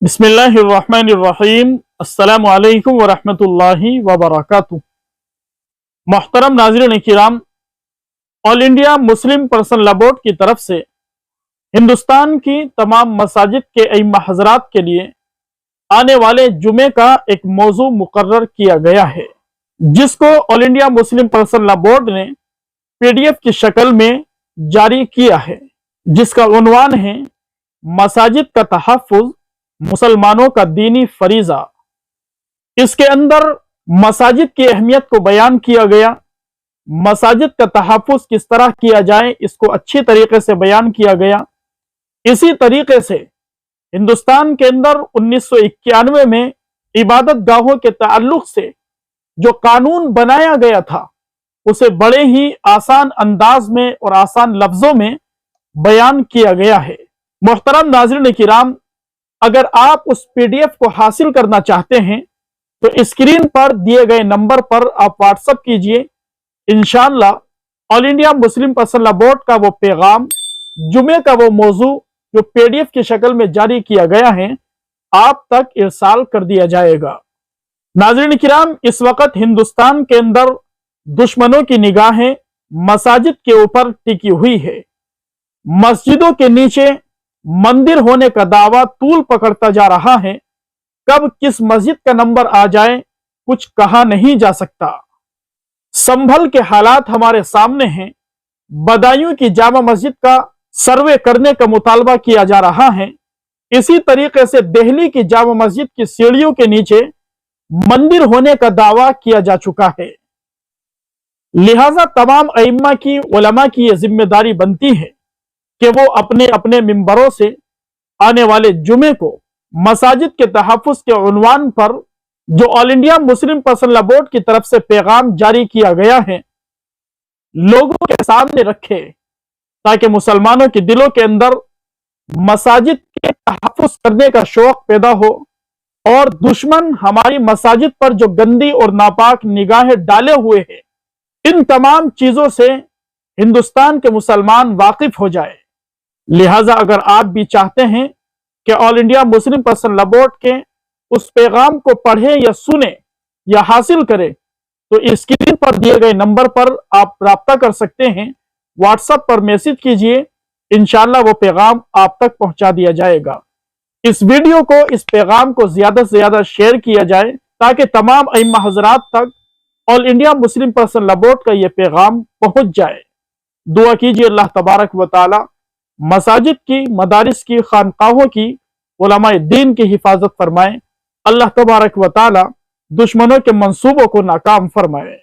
बिस्मिल्लाहिर्रहमानिर्रहीम। अस्सलामु अलैकुम वरहमतुल्लाहि वबरकातुहू। मोहतरम नाज़रीन किराम, All India Muslim Personal Law Board की तरफ से हिंदुस्तान की तमाम मसाजिद के अइम्मा हज़रात के लिए आने वाले जुमे का एक मौजू मुकर्रर किया गया है, जिसको all India Muslim Personal Law board ने PDF की शक्ल में जारी किया है, जिसका उन्वान है मसाजिद का तहफ़्फ़ुज़ मुसलमानों का दीनी फरीज़ा। इसके अंदर मसाजिद की अहमियत को बयान किया गया, मसाजिद का तहफ़्फ़ुज़ किस तरह किया जाए इसको अच्छी तरीके से बयान किया गया। इसी तरीके से हिंदुस्तान के अंदर 1991 में इबादत गाहों के ताल्लुक से जो कानून बनाया गया था, उसे बड़े ही आसान अंदाज में और आसान लफ्जों में बयान किया गया है। मोहतरम नाज़रीन किराम, अगर आप उस PDF को हासिल करना चाहते हैं तो स्क्रीन पर दिए गए नंबर पर आप व्हाट्सएप कीजिए। इंशाअल्लाह all India Muslim Personal Law board का वो पैगाम, जुमे का वो मौजू जो PDF की शक्ल में जारी किया गया है, आप तक इरसाल कर दिया जाएगा। नाज़रीन किराम, इस वक्त हिंदुस्तान के अंदर दुश्मनों की निगाहें मसाजिद के ऊपर टिकी हुई है। मस्जिदों के नीचे मंदिर होने का दावा तूल पकड़ता जा रहा है। कब किस मस्जिद का नंबर आ जाए कुछ कहा नहीं जा सकता। संभल के हालात हमारे सामने हैं। बदायूं की जामा मस्जिद का सर्वे करने का मुतालबा किया जा रहा है। इसी तरीके से दिल्ली की जामा मस्जिद की सीढ़ियों के नीचे मंदिर होने का दावा किया जा चुका है। लिहाजा तमाम अइम्मा की, उलमा की यह जिम्मेदारी बनती है कि वो अपने अपने मिंबरों से आने वाले जुमे को मसाजिद के तहफ़्फ़ुज़ के उन्वान पर जो all India Muslim Personal Law Board की तरफ से पैगाम जारी किया गया है, लोगों के सामने रखे, ताकि मुसलमानों के दिलों के अंदर मसाजिद के तहफ़्फ़ुज़ करने का शौक पैदा हो और दुश्मन हमारी मसाजिद पर जो गंदी और नापाक निगाहें डाले हुए हैं, इन तमाम चीजों से हिंदुस्तान के मुसलमान वाकिफ हो जाए। लिहाजा अगर आप भी चाहते हैं कि all India Muslim Personal Law board के उस पैगाम को पढ़ें या सुने या हासिल करें, तो स्क्रीन पर दिए गए नंबर पर आप राब्ता कर सकते हैं। व्हाट्सएप पर मैसेज कीजिए, इंशाअल्लाह वो पैगाम आप तक पहुंचा दिया जाएगा। इस वीडियो को, इस पैगाम को ज्यादा से ज्यादा शेयर किया जाए, ताकि तमाम अइम्मा हज़रात तक all India Muslim Personal Law board का यह पैगाम पहुंच जाए। दुआ कीजिए अल्लाह तबारक व तआला मसाजिद की, मदारिस की, खानकाहों की, उलमाए दीन की हिफाजत फरमाए। अल्लाह तबारक व तआला दुश्मनों के मंसूबों को नाकाम फरमाए।